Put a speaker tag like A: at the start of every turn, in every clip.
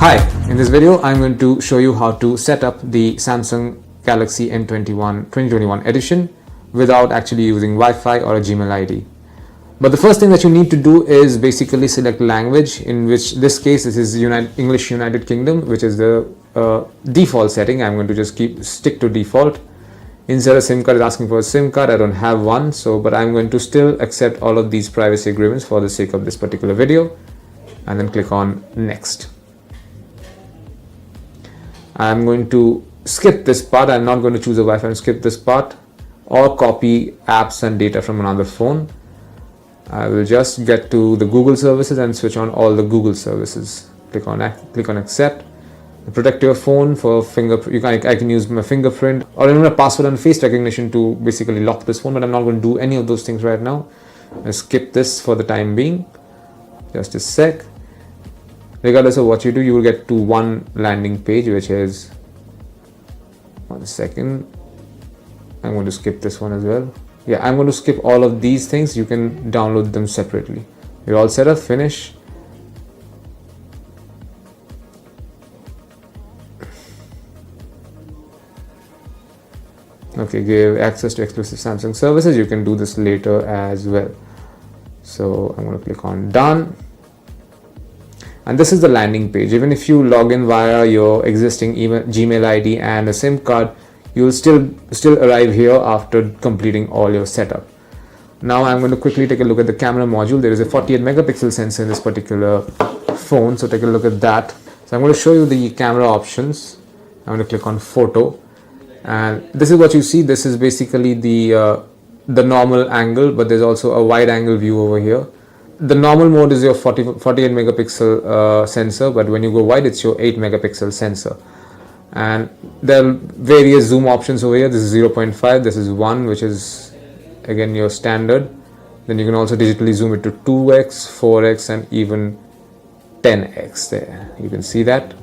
A: Hi, in this video I'm going to show you how to set up the Samsung Galaxy M21 2021 edition without actually using Wi-Fi or a Gmail ID. But the first thing that you need to do is basically select language, in which this case this is English United Kingdom, which is the default setting. I'm going to just stick to default. Insert a SIM card, is asking for a SIM card. I don't have one, but I'm going to still accept all of these privacy agreements for the sake of this particular video, and then click on next. I'm going to skip this part. I'm not going to choose a Wi-Fi and skip this part or copy apps and data from another phone. I will just get to the Google services and switch on all the Google services. Click on accept. Protect your phone for fingerprint. I can use my fingerprint or even a password and face recognition to basically lock this phone, but I'm not going to do any of those things right now. I'll skip this for the time being. Just a sec. Regardless of what you do, you will get to one landing page, which is, 1 second, I'm going to skip this one as well. Yeah, I'm going to skip all of these things. You can download them separately. You're all set up, finish. Okay, give access to exclusive Samsung services. You can do this later as well. So I'm going to click on done. And this is the landing page. Even if you log in via your existing Gmail ID and a SIM card, you will still arrive here after completing all your setup. Now I'm going to quickly take a look at the camera module. There is a 48 megapixel sensor in this particular phone, so take a look at that. So I'm going to show you the camera options. I'm going to click on photo, and this is what you see. This is basically the normal angle, but there's also a wide angle view over here. The normal mode is your 48 megapixel sensor, but when you go wide, it's your 8 megapixel sensor. And there are various zoom options over here. This is 0.5, this is 1, which is again your standard. Then you can also digitally zoom it to 2x, 4x, and even 10x there. You can see that.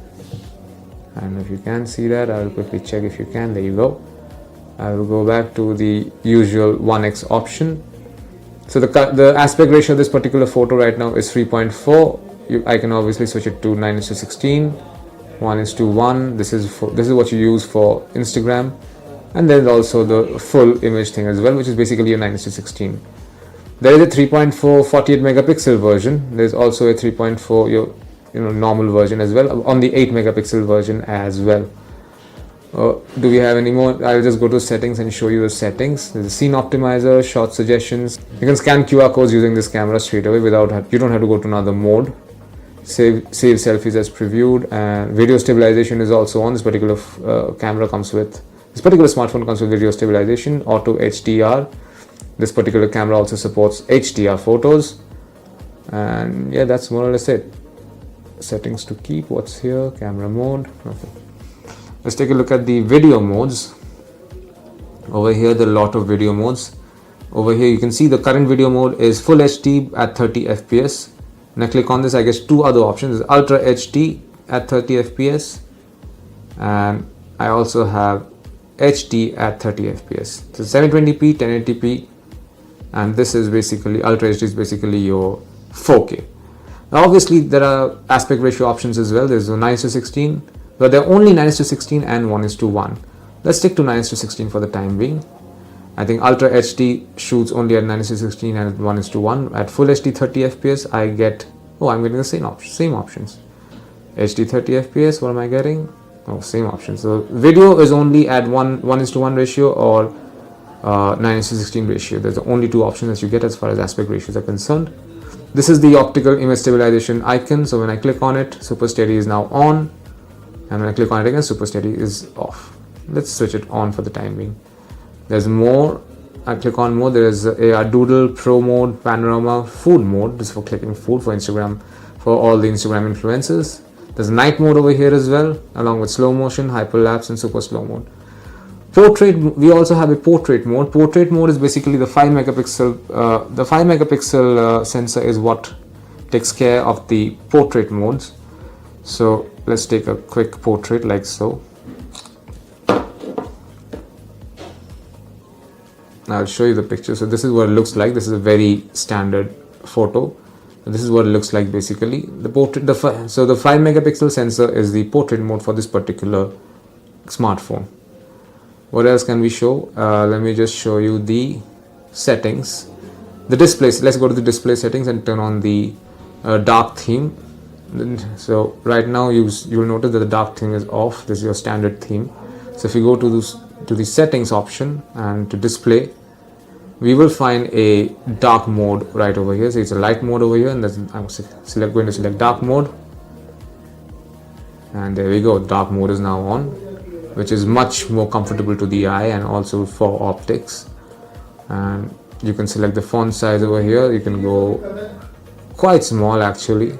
A: I don't know if you can see that. I will quickly check if you can. There you go. I will go back to the usual 1x option. So the aspect ratio of this particular photo right now is 3.4. I can obviously switch it to 9:16, 1:1. This is what you use for Instagram, and then also the full image thing as well, which is basically your 9:16. There is a 3.4 48 megapixel version. There's also a 3.4 your normal version as well, on the 8 megapixel version as well. Do we have any more? I'll just go to settings and show you the settings. There's a scene optimizer, short suggestions. You can scan QR codes using this camera straight away you don't have to go to another mode. Save selfies as previewed, and video stabilization is also on. This particular this particular smartphone comes with video stabilization, auto HDR. This particular camera also supports HDR photos, and yeah, that's more or less it. Settings to keep. What's here? Camera mode. Okay. Let's take a look at the video modes. Over here, there are a lot of video modes. Over here, you can see the current video mode is Full HD at 30 FPS. When I click on this, I get two other options. There's Ultra HD at 30 FPS, and I also have HD at 30 FPS. So 720p, 1080p, and this is basically Ultra HD is basically your 4K. Now, obviously, there are aspect ratio options as well. There's a 9:16. But they're only 9:16 and 1:1. Let's stick to 9:16 for the time being. I think Ultra HD shoots only at 9:16 and 1:1. At Full HD 30 FPS, I'm getting the same options. HD 30 FPS, what am I getting? Oh, same options. So video is only at 1:1 ratio or 9:16 ratio. There's only two options that you get as far as aspect ratios are concerned. This is the optical image stabilization icon. So when I click on it, Super Steady is now on. And when I click on it again, Super Steady is off. Let's switch it on for the time being. There's more. I click on more. There is AR Doodle, Pro mode, Panorama, Food mode. This is for clicking food for Instagram, for all the Instagram influencers. There's night mode over here as well, along with slow motion, hyperlapse, and super slow mode. Portrait. We also have a portrait mode. Portrait mode is basically the 5 megapixel. The 5 megapixel sensor is what takes care of the portrait modes. So let's take a quick portrait like so. I'll show you the picture. So this is what it looks like. This is a very standard photo. This is what it looks like basically. The portrait, so the 5 megapixel sensor is the portrait mode for this particular smartphone. What else can we show? Let me just show you the settings. The displays. Let's go to the display settings and turn on the dark theme. So right now you will notice that the dark theme is off. This is your standard theme. So if you go to the settings option and to display, we will find a dark mode right over here. So it's a light mode over here, and I'm going to select dark mode, and there we go. Dark mode is now on, which is much more comfortable to the eye and also for optics. And you can select the font size over here. You can go quite small actually.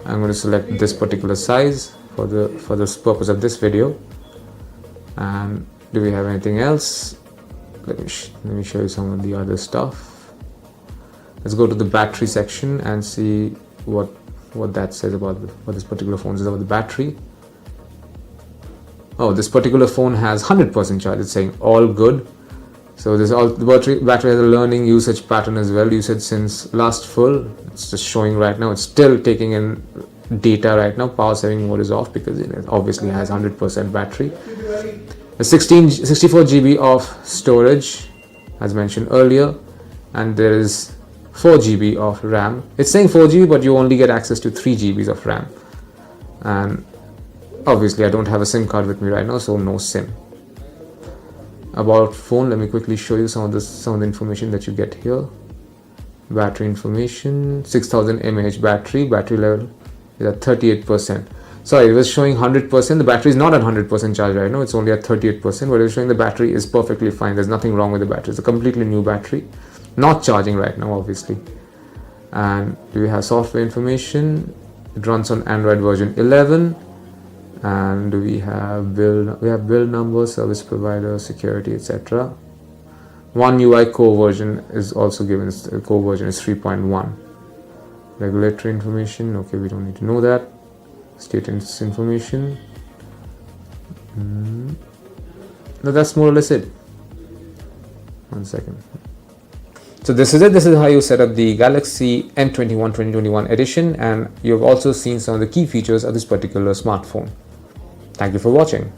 A: I'm going to select this particular size for the purpose of this video. And do we have anything else? Let me show you some of the other stuff. Let's go to the battery section and see what that says about what this particular phone says about the battery. Oh, this particular phone has 100% charge. It's saying all good. So the battery has a learning usage pattern as well. Usage since last full. It's just showing right now. It's still taking in data right now. Power saving mode is off because it obviously has 100% battery. 64 GB of storage as mentioned earlier, and there is 4 GB of RAM. It's saying 4 GB, but you only get access to 3 GB of RAM. And obviously I don't have a SIM card with me right now, so no SIM. About phone, let me quickly show you some of the information that you get here. Battery information, 6000 mAh battery level is at 38%. Sorry, it was showing 100%. The battery is not at 100% charge right now. It's only at 38%, but it's showing the battery is perfectly fine. There's nothing wrong with the battery. It's a completely new battery. Not charging right now, obviously. And do we have software information? It runs on Android version 11. And we have build number, service provider, security, etc. One UI core version is also given. The core version is 3.1. Regulatory information. Okay, we don't need to know that. Status information. No, that's more or less it. 1 second. So this is it. This is how you set up the Galaxy N21 2021 edition, and you've also seen some of the key features of this particular smartphone. Thank you for watching.